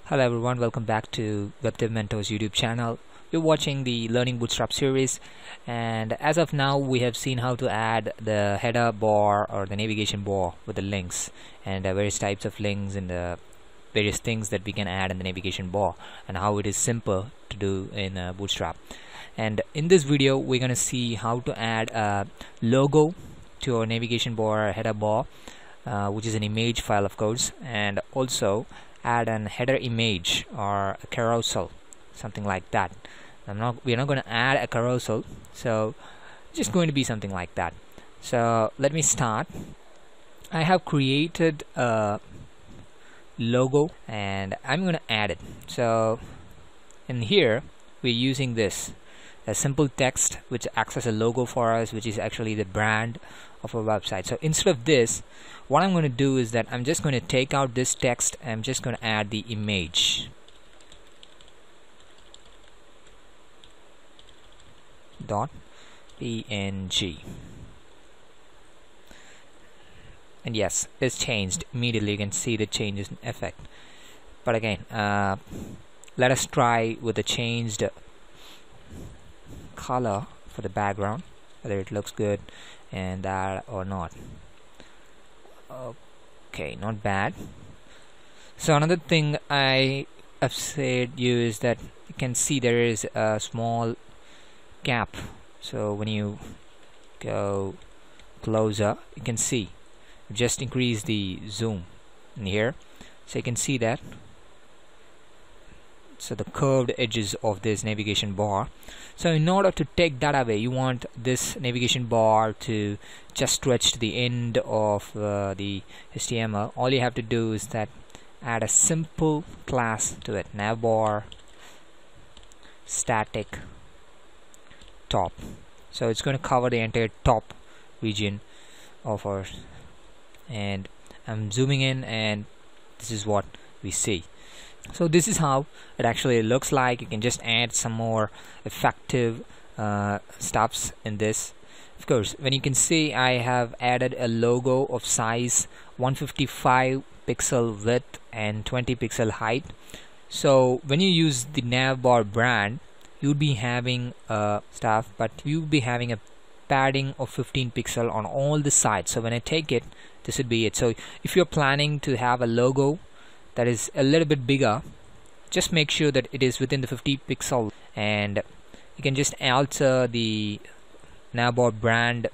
Hello everyone, welcome back to WebDev Mentors YouTube channel. You're watching the Learning Bootstrap series, and as of now we have seen how to add the header bar or the navigation bar with the links and various types of links and the various things that we can add in the navigation bar and how it is simple to do in Bootstrap. And in this video we're going to see how to add a logo to our navigation bar or header bar, which is an image file of course, and also add an header image or a carousel, something like that. We're not going to add a carousel, so it's just going to be something like that. So let me start. I have created a logo and I'm going to add it. So in here we're using this a simple text which acts as a logo for us, which is actually the brand of our website. So instead of this, what I'm going to do is that I'm just going to take out this text. I'm just going to add the image dot png, and yes, it's changed immediately. You can see the changes in effect. But again, let us try with the changed color for the background, whether it looks good and that or not. Okay, not bad. So another thing I have said you is that you can see there is a small gap. So when you go closer, you can see just increase the zoom in here, so you can see that. So the curved edges of this navigation bar. So in order to take that away, you want this navigation bar to just stretch to the end of the HTML. All you have to do is that add a simple class to it, navbar static top. So it's going to cover the entire top region of ours, and I'm zooming in and this is what we see. So this is how it actually looks like. You can just add some more effective stuffs in this. Of course, when you can see, I have added a logo of size 155 pixel width and 20 pixel height. So when you use the navbar brand, you would be having stuff, but you would be having a padding of 15 pixel on all the sides. So when I take it, this would be it. So if you're planning to have a logo that is a little bit bigger, just make sure that it is within the 50 pixel, and you can just alter the navbar brand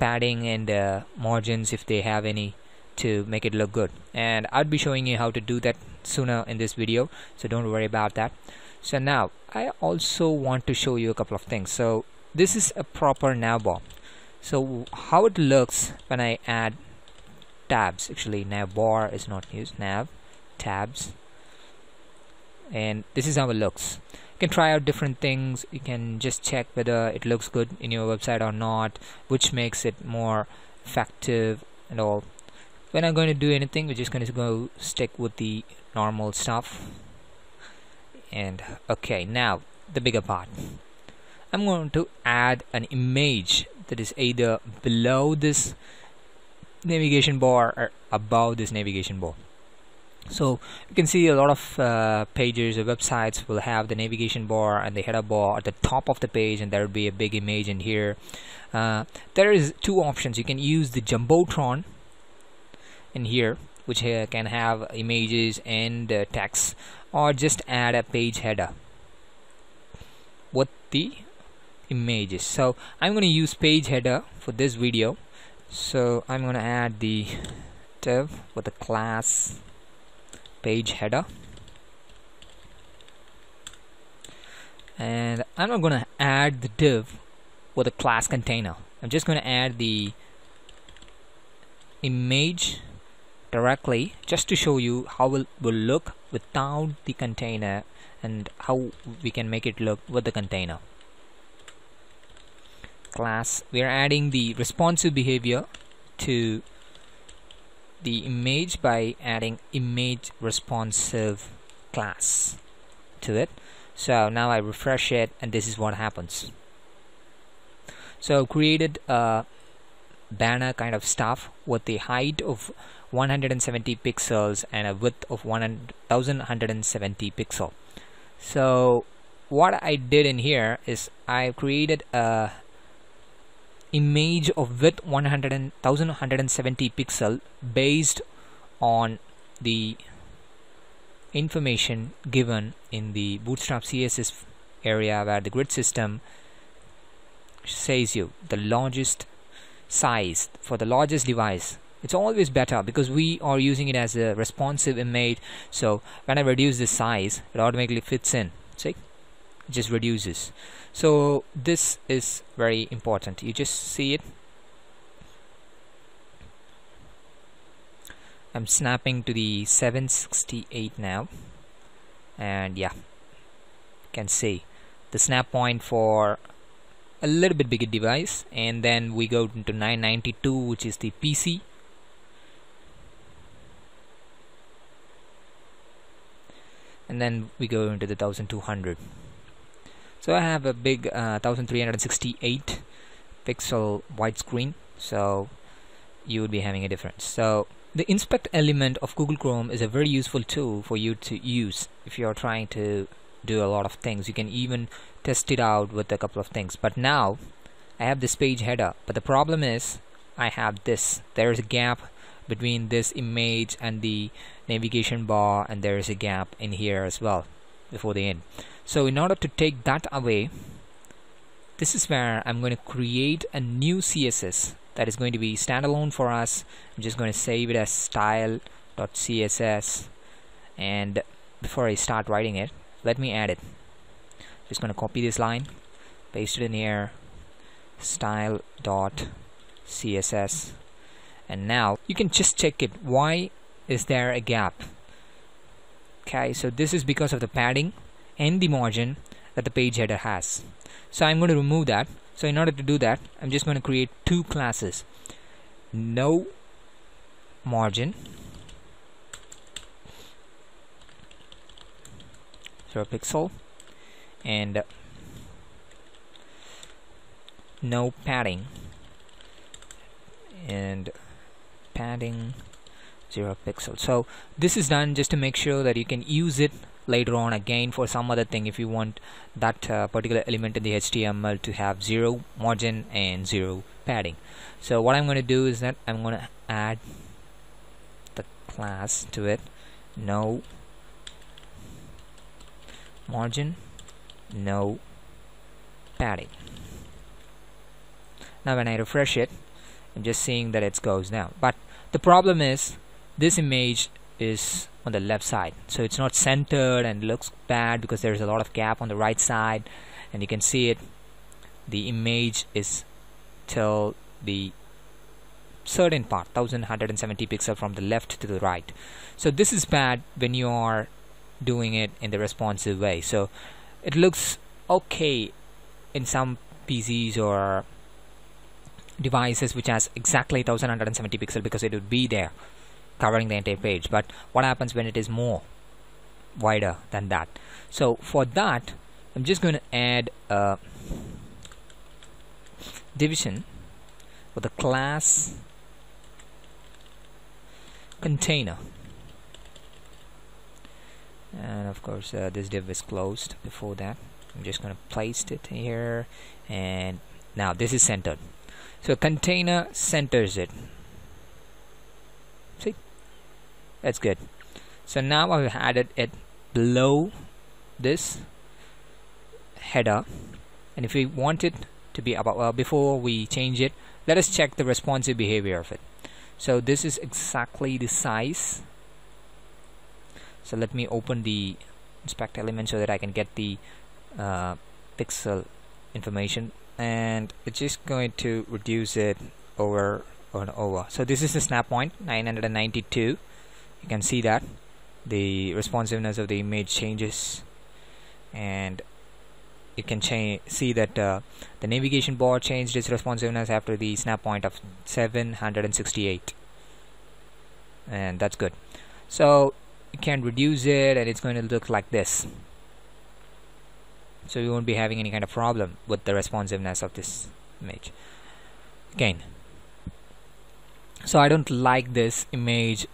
padding and margins if they have any to make it look good. And I'll be showing you how to do that sooner in this video, so don't worry about that. So now I also want to show you a couple of things. So this is a proper navbar. So how it looks when I add tabs, actually navbar is not used, nav tabs, and this is how it looks. You can try out different things. You can just check whether it looks good in your website or not, which makes it more effective and all. We're not going to do anything, we're just going to go stick with the normal stuff. And okay, now the bigger part. I'm going to add an image that is either below this navigation bar or above this navigation bar. So you can see a lot of pages or websites will have the navigation bar and the header bar at the top of the page, and there will be a big image in here. There is two options. You can use the jumbotron in here, which can have images and text, or just add a page header with the images. So I'm going to use page header for this video. So I'm going to add the div with the class page header, and I'm not going to add the div with a class container. I'm just going to add the image directly, just to show you how it will look without the container and how we can make it look with the container. Class, we are adding the responsive behavior to the image by adding image responsive class to it. So now I refresh it and this is what happens. So created a banner kind of stuff with the height of 170 pixels and a width of 1170 pixel. So what I did in here is I created a image of width 1170 pixel based on the information given in the Bootstrap CSS area, where the grid system says you the largest size for the largest device. It's always better because we are using it as a responsive image. So when I reduce the size, it automatically fits in. See, it just reduces. So this is very important. You just see it. I'm snapping to the 768 now, and yeah, you can see the snap point for a little bit bigger device, and then we go into 992, which is the PC, and then we go into the 1200. So I have a big 1368 pixel widescreen, so you would be having a difference. So the inspect element of Google Chrome is a very useful tool for you to use if you're trying to do a lot of things. You can even test it out with a couple of things. But now I have this page header, but the problem is I have this. There's a gap between this image and the navigation bar, and there is a gap in here as well before the end. So in order to take that away, this is where I'm going to create a new CSS that is going to be standalone for us. I'm just going to save it as style.css, and before I start writing it, let me add it. Just going to copy this line, paste it in here, style.css, and now you can just check it. Why is there a gap? Okay, so this is because of the padding and the margin that the page header has. So I'm going to remove that. So in order to do that, I'm just going to create two classes: no margin, 0 pixel, and no padding, and padding 0 pixel. So this is done just to make sure that you can use it later on again for some other thing if you want that particular element in the HTML to have 0 margin and 0 padding. So what I'm going to do is that I'm going to add the class to it: no margin, no padding. Now when I refresh it, I'm just seeing that it goes now. But the problem is this image is on the left side, so it's not centered and looks bad because there's a lot of gap on the right side, and you can see it. The image is till the certain part, 1170 pixel from the left to the right. So this is bad when you are doing it in the responsive way. So it looks okay in some PCs or devices which has exactly 1170 pixel because it would be there covering the entire page. But what happens when it is more wider than that? So for that, I'm just going to add a division with a class container, and of course this div is closed before that. I'm just going to place it here, and now this is centered. So container centers it. See, that's good. So now I've added it below this header, and if we want it to be about before we change it, let us check the responsive behavior of it. So this is exactly the size. So let me open the inspect element so that I can get the pixel information, and it's just going to reduce it over and over. So this is the snap point 992. You can see that the responsiveness of the image changes, and you can see that the navigation bar changed its responsiveness after the snap point of 768, and that's good. So you can reduce it, and it's going to look like this. So you won't be having any kind of problem with the responsiveness of this image. Again, So I don't like this image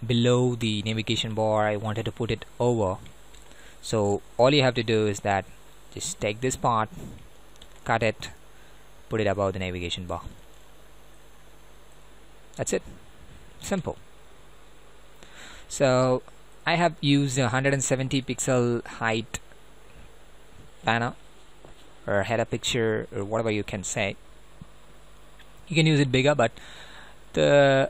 below the navigation bar. I wanted to put it over. So all you have to do is that just take this part, cut it, put it above the navigation bar. That's it. Simple. So I have used a 170 pixel height banner or header picture or whatever you can say. You can use it bigger, but the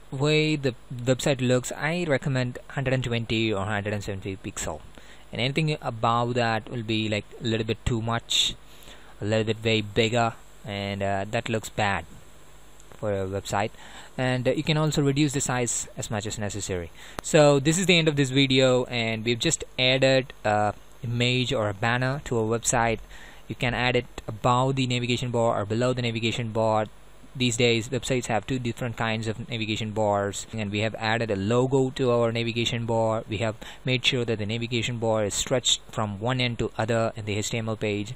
way the website looks, I recommend 120 or 170 pixel, and anything above that will be like a little bit too much, a little bit way bigger, and that looks bad for a website. And you can also reduce the size as much as necessary. So this is the end of this video, and we've just added a image or a banner to a website. You can add it above the navigation bar or below the navigation bar. These days websites have two different kinds of navigation bars, and we have added a logo to our navigation bar. We have made sure that the navigation bar is stretched from one end to other in the HTML page.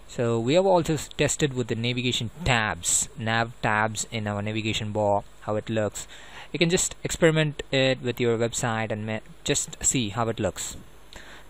So we have also tested with the navigation tabs, nav tabs in our navigation bar, how it looks. You can just experiment it with your website and just see how it looks.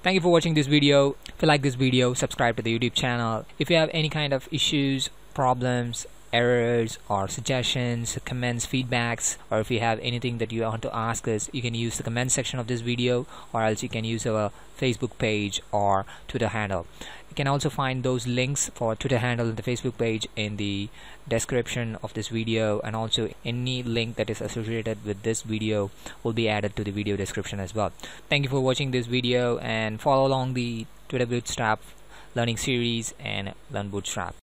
Thank you for watching this video. If you like this video, subscribe to the YouTube channel. If you have any kind of issues, problems, errors or suggestions, comments, feedbacks, or if you have anything that you want to ask us, you can use the comment section of this video, or else you can use our Facebook page or Twitter handle. You can also find those links for Twitter handle and the Facebook page in the description of this video, and also any link that is associated with this video will be added to the video description as well. Thank you for watching this video, and follow along the Twitter Bootstrap learning series and learn Bootstrap.